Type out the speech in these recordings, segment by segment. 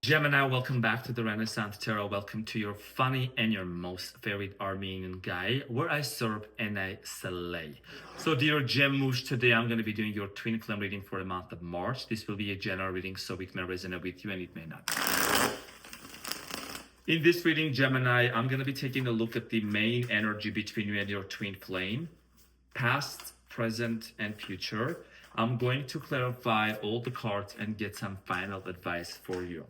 Gemini, welcome back to the Renaissance Tarot. Welcome to your funny and your most favorite Armenian guy, where I serve and I slay. So dear Gemush, today I'm going to be doing your twin flame reading for the month of March. This will be a general reading, so it may resonate with you and it may not. In this reading, Gemini, I'm going to be taking a look at the main energy between you and your twin flame, past, present, and future. I'm going to clarify all the cards and get some final advice for you.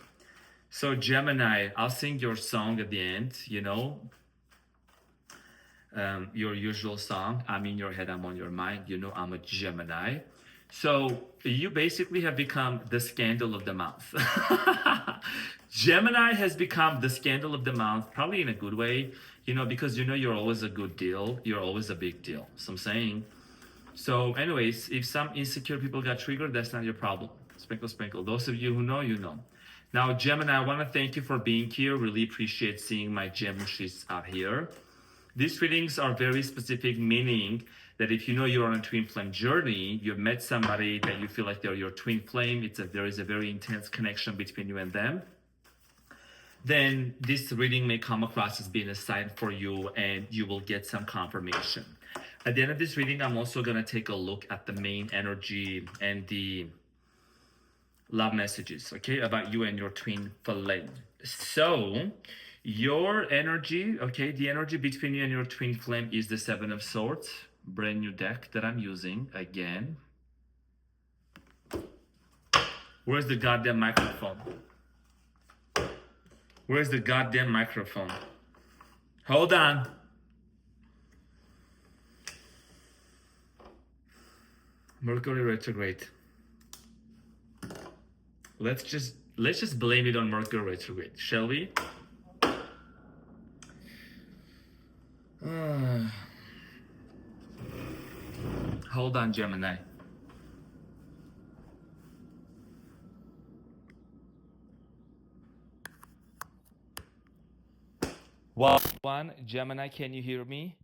So Gemini, I'll sing your song at the end, your usual song. I'm in your head, I'm on your mind. I'm a Gemini. So you basically have become the scandal of the month. Gemini has become the scandal of the month, probably in a good way, because you're always a good deal. You're always a big deal. So I'm saying. So anyways, if some insecure people got triggered, that's not your problem. Sprinkle, sprinkle. Those of you who know, you know. Now, Gemini, I want to thank you for being here. Really appreciate seeing my Gemushis out here. These readings are very specific, meaning that if you know you're on a twin flame journey, you've met somebody that you feel like they're your twin flame, there is a very intense connection between you and them, then this reading may come across as being a sign for you and you will get some confirmation. At the end of this reading, I'm also going to take a look at the main energy and the love messages, okay, about you and your twin flame. So your energy, okay, the energy between you and your twin flame is the Seven of Swords, brand new deck that I'm using again. Where's the goddamn microphone? Where's the goddamn microphone? Hold on. Mercury retrograde. Let's just blame it on Mercury retrograde, shall we? Hold on, Gemini. One, Gemini, can you hear me?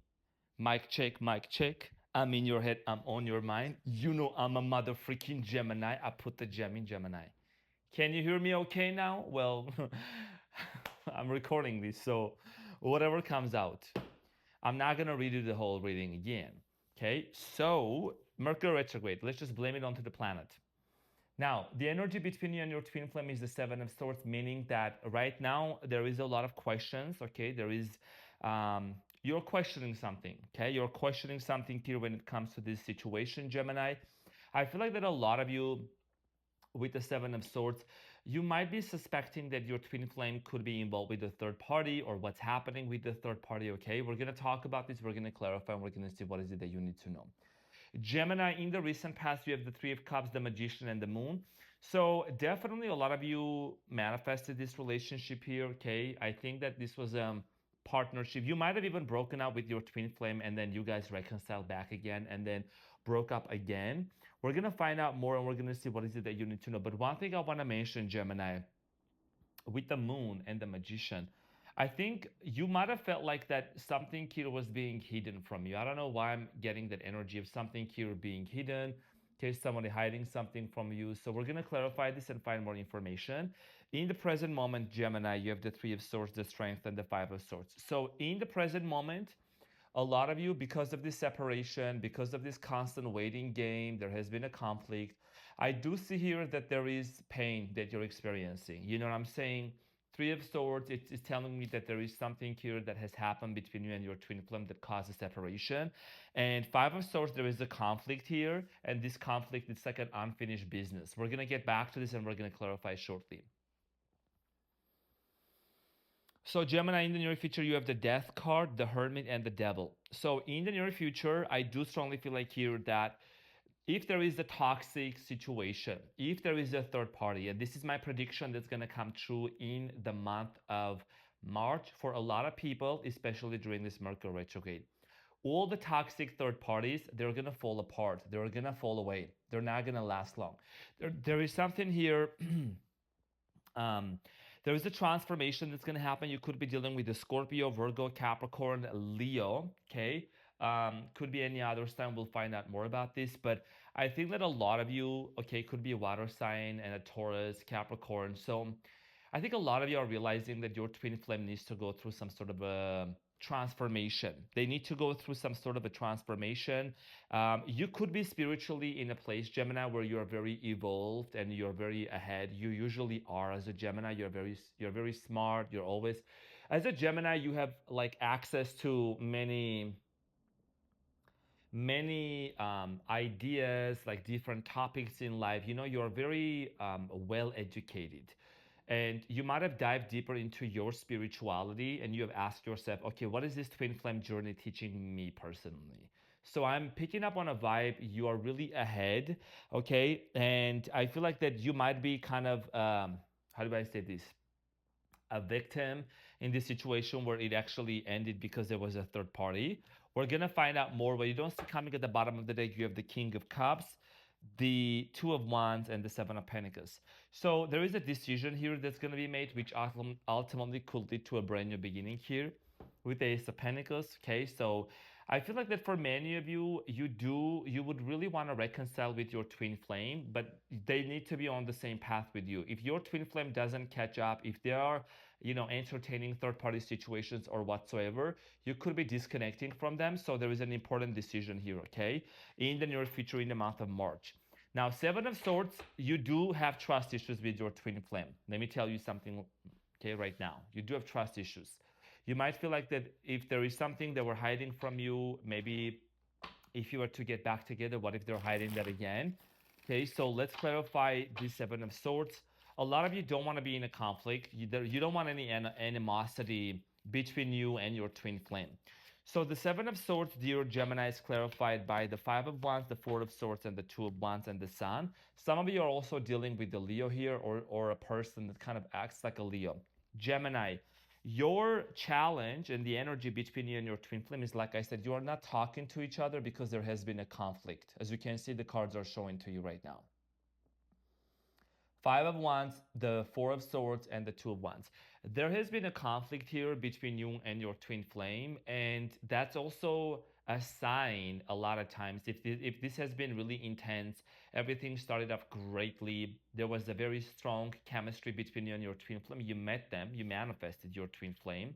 Mic check, mic check. I'm in your head, I'm on your mind. I'm a mother freaking Gemini. I put the gem in Gemini. Can you hear me okay now? Well, I'm recording this, so whatever comes out. I'm not going to redo the whole reading again. Okay, so Mercury retrograde. Let's just blame it onto the planet. Now, the energy between you and your twin flame is the Seven of Swords, meaning that right now there is a lot of questions. Okay, there is, you're questioning something. Okay, you're questioning something here when it comes to this situation, Gemini. I feel like that a lot of you, with the Seven of Swords, you might be suspecting that your twin flame could be involved with a third party or what's happening with the third party. Okay, we're going to talk about this, we're going to clarify, and we're going to see what is it that you need to know. Gemini, in the recent past, you have the Three of Cups, the Magician, and the Moon. So definitely a lot of you manifested this relationship here. Okay, I think that this was a partnership. You might have even broken up with your twin flame and then you guys reconciled back again and then broke up again. We're going to find out more and we're going to see what is it that you need to know. But one thing I want to mention, Gemini, with the Moon and the Magician, I think you might have felt like that something here was being hidden from you. I don't know why I'm getting that energy of something here being hidden, in case somebody hiding something from you. So we're going to clarify this and find more information. In the present moment, Gemini, you have the Three of Swords, the Strength, and the Five of Swords. So in the present moment, a lot of you, because of this separation, because of this constant waiting game, there has been a conflict. I do see here that there is pain that you're experiencing. You know what I'm saying? Three of Swords, it's telling me that there is something here that has happened between you and your twin flame that causes separation. And Five of Swords, there is a conflict here. And this conflict, it's like an unfinished business. We're going to get back to this and we're going to clarify shortly. So Gemini, in the near future, you have the Death card, the Hermit, and the Devil. So in the near future, I do strongly feel like here that if there is a toxic situation, if there is a third party, and this is my prediction that's going to come true in the month of March for a lot of people, especially during this Mercury retrograde. All the toxic third parties, they're going to fall apart. They're going to fall away. They're not going to last long. There is something here... there is a transformation that's going to happen. You could be dealing with the Scorpio, Virgo, Capricorn, Leo, okay? Could be any other sign. We'll find out more about this. But I think that a lot of you, okay, could be a water sign and a Taurus, Capricorn. So I think a lot of you are realizing that your twin flame needs to go through some sort of a transformation. They need to go through some sort of a transformation. You could be spiritually in a place, Gemini, where you're very evolved and you're very ahead. You usually are as a Gemini. You're very smart. You're always, as a Gemini, you have like access to many ideas, like different topics in life. You're very well educated. And you might have dived deeper into your spirituality and you have asked yourself, okay, what is this twin flame journey teaching me personally? So I'm picking up on a vibe. You are really ahead, okay? And I feel like that you might be kind of, how do I say this? A victim in this situation where it actually ended because there was a third party. We're gonna find out more. But you don't see coming at the bottom of the deck, you have the King of Cups, the Two of Wands, and the Seven of Pentacles. So there is a decision here that's gonna be made, which ultimately could lead to a brand new beginning here with the Ace of Pentacles. Okay, so I feel like that for many of you, you would really want to reconcile with your twin flame, but they need to be on the same path with you. If your twin flame doesn't catch up, if they are, entertaining third party situations or whatsoever, you could be disconnecting from them. So there is an important decision here, okay, in the near future, in the month of March. Now, Seven of Swords, you do have trust issues with your twin flame. Let me tell you something, okay, right now. You do have trust issues. You might feel like that if there is something that we're hiding from you, maybe if you were to get back together, what if they're hiding that again? Okay, so let's clarify the Seven of Swords. A lot of you don't want to be in a conflict. You don't want any animosity between you and your twin flame. So the Seven of Swords, dear Gemini, is clarified by the Five of Wands, the Four of Swords, and the Two of Wands, and the Sun. Some of you are also dealing with the Leo here, or a person that kind of acts like a Leo. Gemini, your challenge and the energy between you and your twin flame is, like I said, you are not talking to each other because there has been a conflict. As you can see, the cards are showing to you right now. Five of Wands, the Four of Swords, and the Two of Wands. There has been a conflict here between you and your twin flame, and that's also a sign a lot of times. If this has been really intense, everything started off greatly, there was a very strong chemistry between you and your twin flame. You met them, you manifested your twin flame.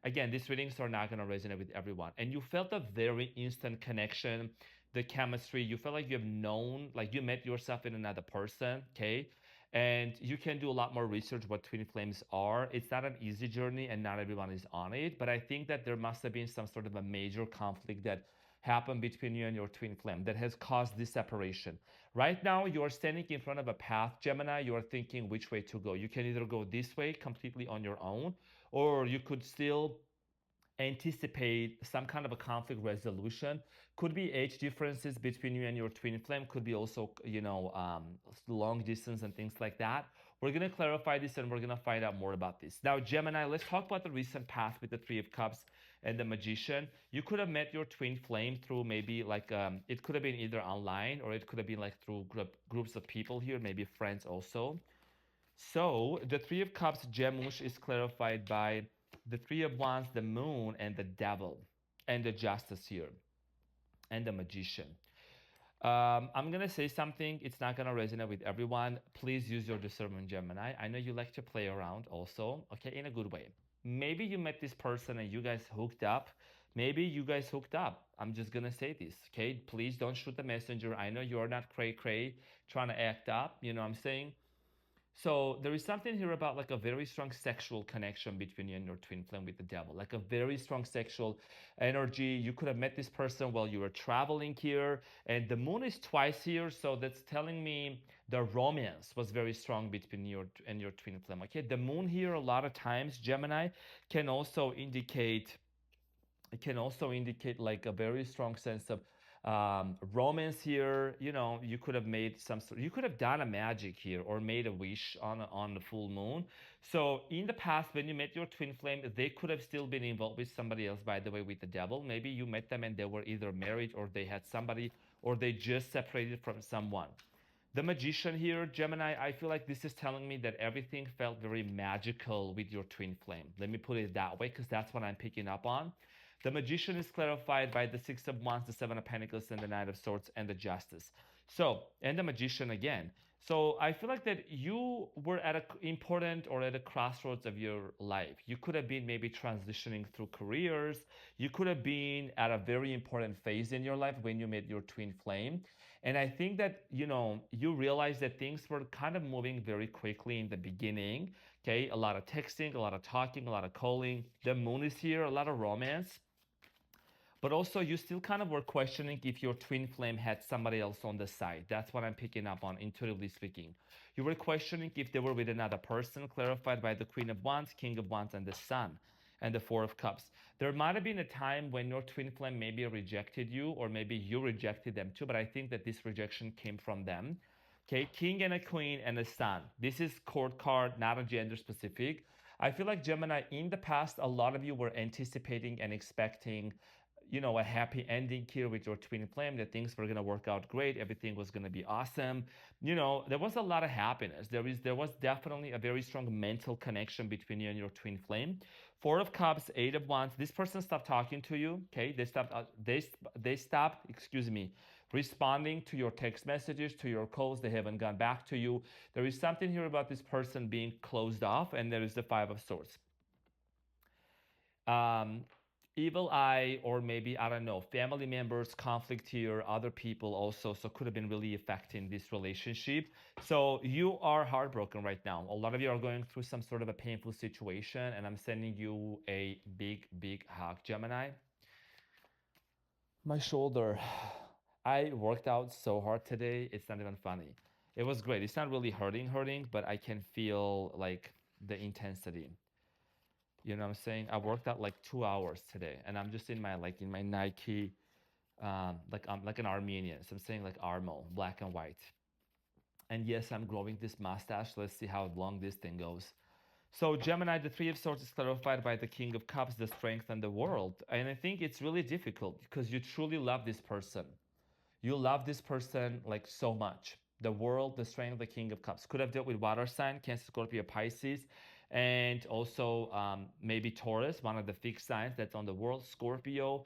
Again, these readings are not going to resonate with everyone. And you felt a very instant connection, the chemistry. You felt like you have known, like you met yourself in another person, okay? And you can do a lot more research what twin flames are. It's not an easy journey and not everyone is on it. But I think that there must have been some sort of a major conflict that happened between you and your twin flame that has caused this separation. Right now, you're standing in front of a path, Gemini. You're thinking which way to go. You can either go this way completely on your own, or you could still anticipate some kind of a conflict resolution. Could be age differences between you and your twin flame, could be also long distance and things like that. We're going to clarify this and we're going to find out more about this. Now, Gemini, let's talk about the recent past with the Three of Cups and the Magician. You could have met your twin flame through maybe like it could have been either online or it could have been like through groups of people here, maybe friends also. So the Three of Cups, Gemush, is clarified by the Three of Wands, the Moon, and the Devil, and the Justice here, and the Magician. I'm going to say something. It's not going to resonate with everyone. Please use your discernment, Gemini. I know you like to play around also, okay, in a good way. Maybe you met this person and you guys hooked up. Maybe you guys hooked up. I'm just going to say this, okay? Please don't shoot the messenger. I know you're not cray-cray trying to act up. You know what I'm saying? So there is something here about like a very strong sexual connection between you and your twin flame with the devil, like a very strong sexual energy. You could have met this person while you were traveling here, and the moon is twice here, so that's telling me the romance was very strong between you and your twin flame. Okay, the moon here a lot of times, Gemini, can also indicate like a very strong sense of romance here. You could have made you could have done a magic here or made a wish on the full moon. So in the past, when you met your twin flame, they could have still been involved with somebody else, by the way, with the devil. Maybe you met them and they were either married or they had somebody or they just separated from someone. The Magician here, Gemini, I feel like this is telling me that everything felt very magical with your twin flame. Let me put it that way because that's what I'm picking up on. The Magician is clarified by the Six of Wands, the Seven of Pentacles, and the Knight of Swords, and the Justice. So, and the Magician again. So I feel like that you were at a important or at a crossroads of your life. You could have been maybe transitioning through careers. You could have been at a very important phase in your life when you met your twin flame. And I think that, you realize that things were kind of moving very quickly in the beginning. Okay, a lot of texting, a lot of talking, a lot of calling. The moon is here, a lot of romance. But also, you still kind of were questioning if your twin flame had somebody else on the side. That's what I'm picking up on, intuitively speaking. You were questioning if they were with another person, clarified by the Queen of Wands, King of Wands, and the Sun, and the Four of Cups. There might have been a time when your twin flame maybe rejected you, or maybe you rejected them too, but I think that this rejection came from them. Okay, King and a Queen and a Sun. This is court card, not a gender specific. I feel like Gemini, in the past, a lot of you were anticipating and expecting a happy ending here with your twin flame, that things were going to work out great, everything was going to be awesome. There was a lot of happiness. There was definitely a very strong mental connection between you and your twin flame. Four of Cups, Eight of Wands. This person stopped talking to you. Okay, they stopped, excuse me, responding to your text messages, to your calls. They haven't gone back to you. There is something here about this person being closed off, and there is the Five of Swords. um, Evil eye, or maybe, I don't know, family members, conflict here, other people also, so could have been really affecting this relationship. So you are heartbroken right now. A lot of you are going through some sort of a painful situation, and I'm sending you a big, big hug, Gemini. My shoulder. I worked out so hard today, it's not even funny. It was great. It's not really hurting, but I can feel like the intensity. You know what I'm saying? I worked out like 2 hours today, and I'm just in my Nike, like I'm like an Armenian. So I'm saying like Armo, black and white. And yes, I'm growing this mustache. Let's see how long this thing goes. So Gemini, the Three of Swords is clarified by the King of Cups, the strength and the world. And I think it's really difficult because you truly love this person. You love this person like so much. The world, the strength, the King of Cups. Could have dealt with water sign, Cancer, Scorpio, Pisces, and also maybe Taurus, one of the fixed signs that's on the world, Scorpio,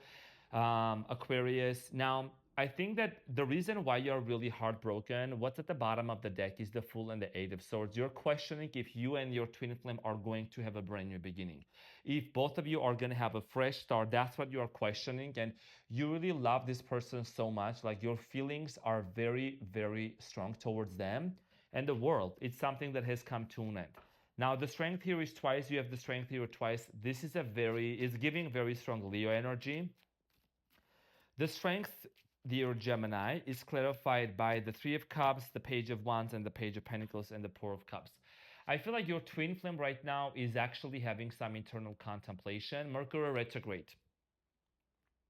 Aquarius. Now, I think that the reason why you're really heartbroken, what's at the bottom of the deck is the Fool and the Eight of Swords. You're questioning if you and your twin flame are going to have a brand new beginning. If both of you are going to have a fresh start, that's what you are questioning. And you really love this person so much. Like your feelings are very, very strong towards them and the world. It's something that has come to an end. Now, the strength here is twice. You have the strength here twice. This is giving very strong Leo energy. The strength, dear Gemini, is clarified by the Three of Cups, the Page of Wands, and the Page of Pentacles, and the Four of Cups. I feel like your twin flame right now is actually having some internal contemplation. Mercury retrograde.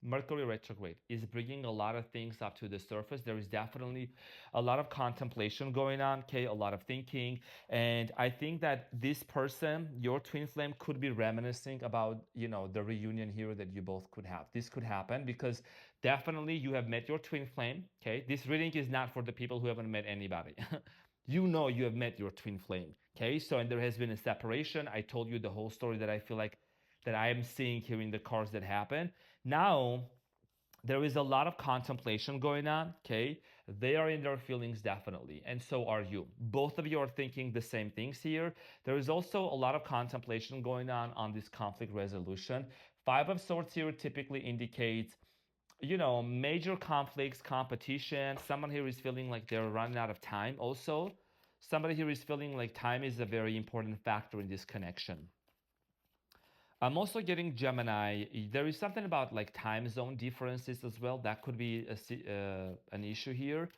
Mercury retrograde is bringing a lot of things up to the surface. There is definitely a lot of contemplation going on, okay, a lot of thinking. And I think that this person, your twin flame, could be reminiscing about, the reunion here that you both could have. This could happen because definitely you have met your twin flame, okay? This reading is not for the people who haven't met anybody. You have met your twin flame, okay? So, and there has been a separation. I told you the whole story that I feel like that I am seeing here in the cards that happen. Now, there is a lot of contemplation going on, okay? They are in their feelings definitely, and so are you. Both of you are thinking the same things here. There is also a lot of contemplation going on this conflict resolution. Five of Swords here typically indicates, major conflicts, competition. Someone here is feeling like they're running out of time also. Somebody here is feeling like time is a very important factor in this connection. I'm also getting Gemini. There is something about like time zone differences as well. That could be an issue here.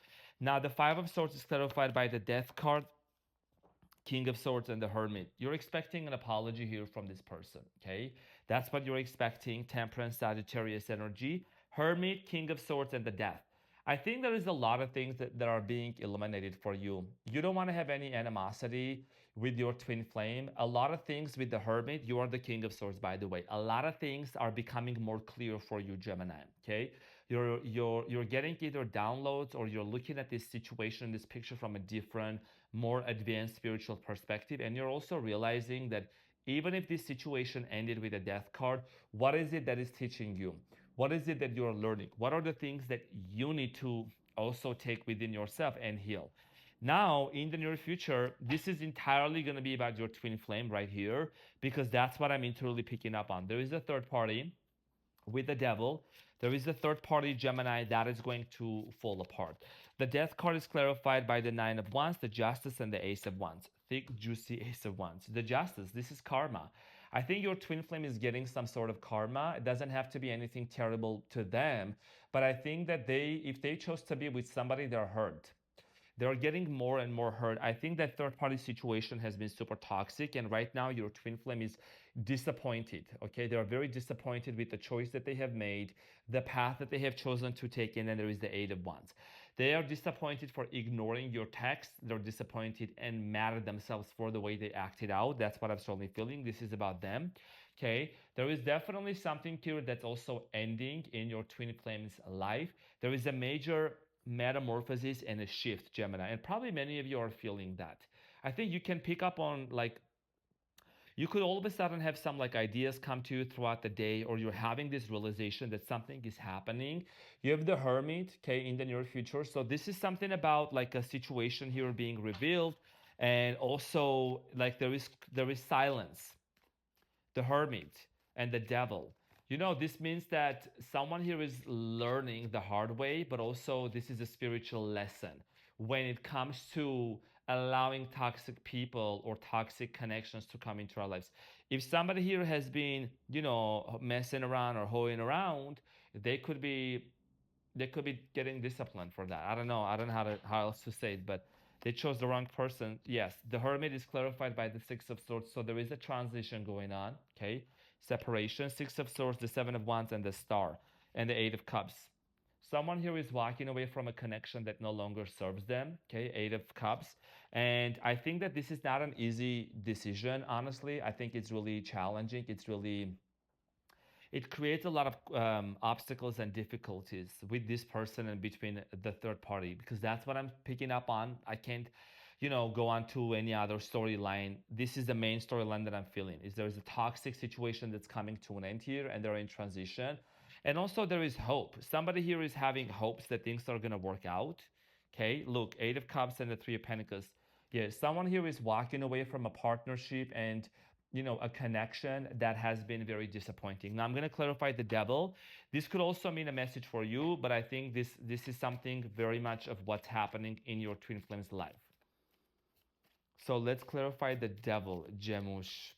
Now, the Five of Swords is clarified by the Death card, King of Swords, and the Hermit. You're expecting an apology here from this person, okay? That's what you're expecting. Temperance, Sagittarius energy, Hermit, King of Swords, and the Death. I think there is a lot of things that are being eliminated for you. You don't want to have any animosity with your twin flame. A lot of things with the Hermit, you are the King of Swords, by the way. A lot of things are becoming more clear for you, Gemini, okay? You're getting either downloads, or you're looking at this situation, this picture from a different, more advanced spiritual perspective. And you're also realizing that even if this situation ended with a death card, what is it that is teaching you? What is it that you're learning? What are the things that you need to also take within yourself and heal? Now, in the near future, this is entirely going to be about your twin flame right here, because that's what I'm internally picking up on. There is a third party with the devil. There is a third party Gemini that is going to fall apart. The death card is clarified by the Nine of Wands, the Justice, and the Ace of Wands. Thick, juicy Ace of Wands. The Justice, this is karma. I think your twin flame is getting some sort of karma. It doesn't have to be anything terrible to them, but I think that if they chose to be with somebody, they're hurt. They're getting more and more hurt. I think that third party situation has been super toxic, and right now your twin flame is disappointed. Okay, they are very disappointed with the choice that they have made, the path that they have chosen to take, and then there is the Eight of Wands. They are disappointed for ignoring your text. They're disappointed and mad at themselves for the way they acted out. That's what I'm strongly feeling. This is about them. Okay, there is definitely something here that's also ending in your twin flame's life. There is a major metamorphosis and a shift, Gemini, and probably many of you are feeling that. I think you can pick up on, like, you could all of a sudden have some like ideas come to you throughout the day, or you're having this realization that something is happening. You have the Hermit, okay, in the near future. So this is something about like a situation here being revealed, and also like there is silence, the Hermit, and the Devil. This means that someone here is learning the hard way, but also this is a spiritual lesson when it comes to allowing toxic people or toxic connections to come into our lives. If somebody here has been, messing around or hoeing around, they could be they could be getting disciplined for that. I don't know. I don't know how else to say it, but they chose the wrong person. Yes, the Hermit is clarified by the Six of Swords, so there is a transition going on. Okay, separation. Six of Swords, the Seven of Wands, and the Star, and the Eight of Cups. Someone here is walking away from a connection that no longer serves them. Okay, Eight of Cups, and I think that this is not an easy decision. Honestly, I think it's really challenging. It creates a lot of obstacles and difficulties with this person and between the third party, because that's what I'm picking up on. I can't go on to any other storyline. This is the main storyline that I'm feeling, is there's a toxic situation that's coming to an end here, and they're in transition. And also there is hope. Somebody here is having hopes that things are going to work out. Okay, look, Eight of Cups and the Three of Pentacles. Yeah, someone here is walking away from a partnership and a connection that has been very disappointing. Now I'm going to clarify the Devil. This could also mean a message for you, but I think this is something very much of what's happening in your twin flame's life. So let's clarify the Devil, Jemush.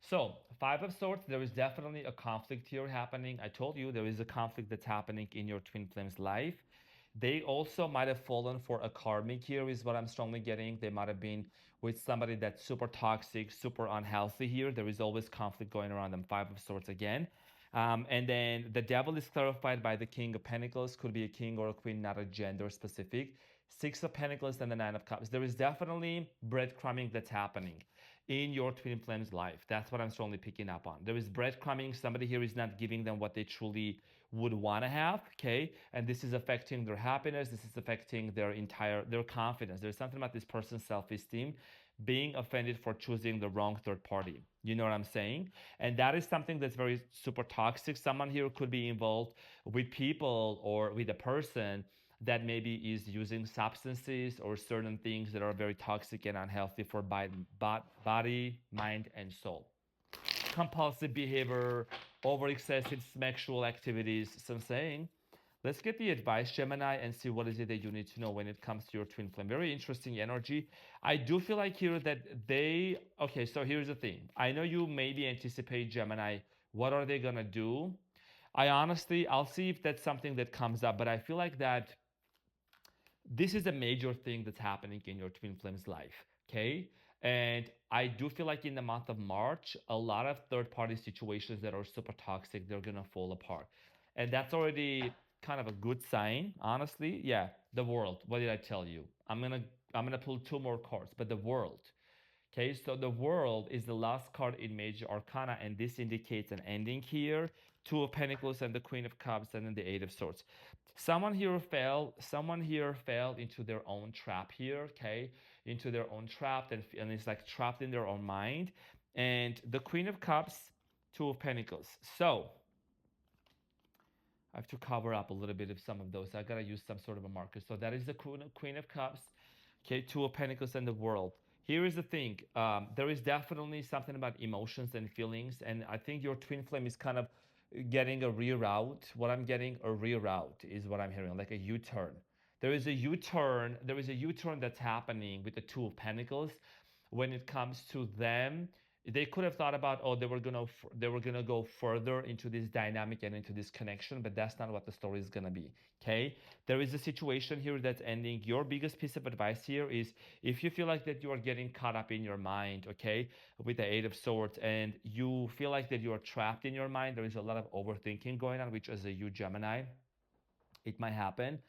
So, Five of Swords, there is definitely a conflict here happening. I told you there is a conflict that's happening in your twin flame's life. They also might have fallen for a karmic here, is what I'm strongly getting. They might have been with somebody that's super toxic, super unhealthy here. There is always conflict going around them. Five of Swords again. And then the Devil is clarified by the King of Pentacles. Could be a king or a queen, not a gender specific. Six of Pentacles and the Nine of Cups. There is definitely breadcrumbing that's happening in your twin flame's life. That's what I'm strongly picking up on. There is breadcrumbing. Somebody here is not giving them what they truly would want to have, okay? And this is affecting their happiness. This is affecting their confidence. There's something about this person's self-esteem being offended for choosing the wrong third party. You know what I'm saying? And that is something that's very super toxic. Someone here could be involved with people or with a person that maybe is using substances or certain things that are very toxic and unhealthy for body, mind, and soul. Compulsive behavior, over excessive sexual activities. So I'm saying, let's get the advice, Gemini, and see what is it that you need to know when it comes to your twin flame. Very interesting energy. I do feel like here that okay, so here's the thing. I know you maybe anticipate, Gemini, what are they going to do? I'll see if that's something that comes up, but I feel like that this is a major thing that's happening in your twin flame's life, okay? And I do feel like in the month of March, a lot of third-party situations that are super toxic, they're gonna fall apart. And that's already kind of a good sign, honestly. Yeah, the World. What did I tell you? I'm gonna pull two more cards, but the World. Okay, so the World is the last card in Major Arcana, and this indicates an ending here. Two of Pentacles and the Queen of Cups, and then the Eight of Swords. Someone here fell into their own trap here, okay? Into their own trap, and it's like trapped in their own mind. And the Queen of Cups, Two of Pentacles. So I have to cover up a little bit of some of those. I gotta use some sort of a marker. So that is the Queen of Cups. Okay, Two of Pentacles and the World. Here is the thing. There is definitely something about emotions and feelings, and I think your twin flame is kind of getting a reroute. What I'm getting, a reroute is what I'm hearing, like a U-turn. There is a U-turn. There is a U-turn that's happening with the Two of Pentacles when it comes to them. They could have thought about, oh, they were gonna go further into this dynamic and into this connection, but that's not what the story is gonna be. Okay, there is a situation here that's ending. Your biggest piece of advice here is, if you feel like that you are getting caught up in your mind, okay, with the Eight of Swords, and you feel like that you are trapped in your mind, there is a lot of overthinking going on, which as a you Gemini, it might happen.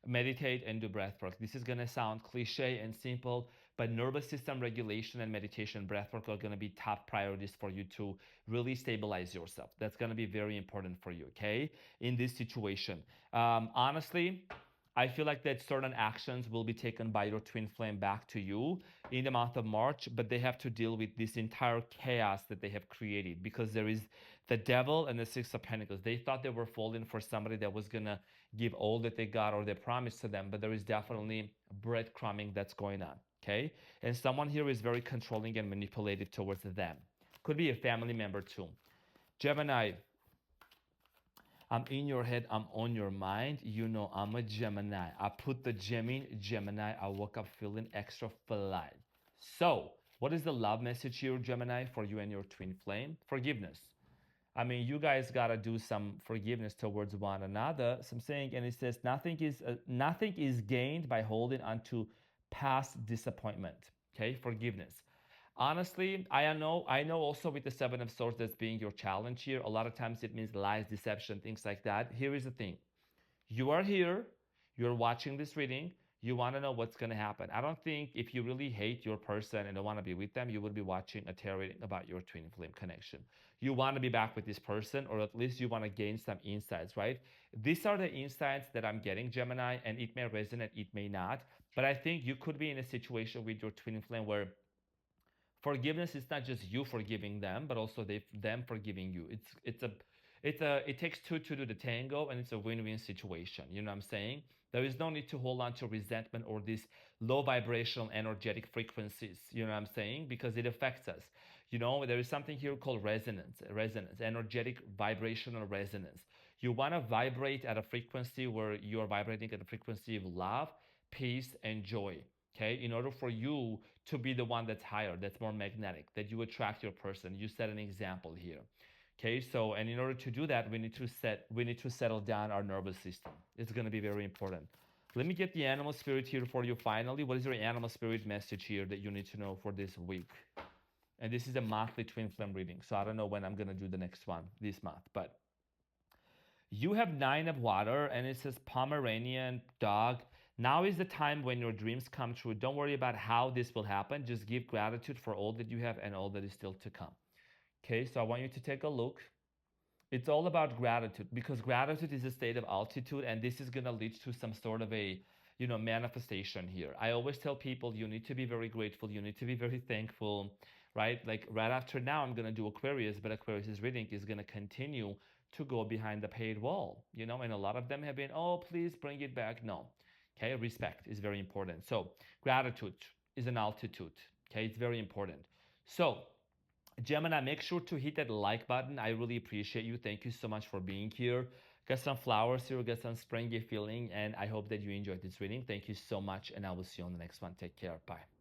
Meditate and do breath work. This is going to sound cliche and simple, but nervous system regulation and meditation, breath work are going to be top priorities for you to really stabilize yourself. That's going to be very important for you, okay, in this situation. Honestly, I feel like that certain actions will be taken by your twin flame back to you in the month of March, but they have to deal with this entire chaos that they have created, because there is the devil and the Six of Pentacles. They thought they were falling for somebody that was going to give all that they got or they promised to them, but there is definitely breadcrumbing that's going on, okay? And someone here is very controlling and manipulative towards them. Could be a family member too. Gemini, I'm in your head, I'm on your mind. You know I'm a Gemini. I put the gem in Gemini. I woke up feeling extra fly. So, what is the love message here, Gemini, for you and your twin flame? Forgiveness. I mean, you guys gotta do some forgiveness towards one another. So I'm saying, and it says nothing is gained by holding on to past disappointment. Okay, forgiveness. Honestly, I know also with the Seven of Swords that's being your challenge here. A lot of times it means lies, deception, things like that. Here is the thing: you are here, you're watching this reading, you want to know what's going to happen. I don't think if you really hate your person and don't want to be with them, you would be watching a tarot reading about your twin flame connection. You want to be back with this person, or at least you want to gain some insights, right? These are the insights that I'm getting, Gemini, and it may resonate, it may not. But I think you could be in a situation with your twin flame where forgiveness is not just you forgiving them, but also them forgiving you. It takes two to do the tango, and it's a win-win situation. You know what I'm saying? There is no need to hold on to resentment or these low vibrational energetic frequencies. You know what I'm saying? Because it affects us. You know, there is something here called resonance, energetic vibrational resonance. You want to vibrate at a frequency where you're vibrating at a frequency of love, peace, and joy. Okay, in order for you to be the one that's higher, that's more magnetic, that you attract your person. You set an example here. Okay, so, and in order to do that, we need to settle down our nervous system. It's going to be very important. Let me get the animal spirit here for you finally. What is your animal spirit message here that you need to know for this week? And this is a monthly twin flame reading, so I don't know when I'm going to do the next one this month, but you have Nine of Water, and it says Pomeranian dog. Now is the time when your dreams come true. Don't worry about how this will happen. Just give gratitude for all that you have and all that is still to come. Okay, so I want you to take a look. It's all about gratitude, because gratitude is a state of altitude, and this is going to lead to some sort of a manifestation here. I always tell people you need to be very grateful, you need to be very thankful, right? Like right after now, I'm going to do Aquarius, but Aquarius' reading is going to continue to go behind the paid wall, and a lot of them have been, oh, please bring it back. No. Okay, respect is very important. So gratitude is an altitude. Okay, it's very important. So Gemini, make sure to hit that like button. I really appreciate you. Thank you so much for being here. Got some flowers here, got some springy feeling, and I hope that you enjoyed this reading. Thank you so much, and I will see you on the next one. Take care. Bye.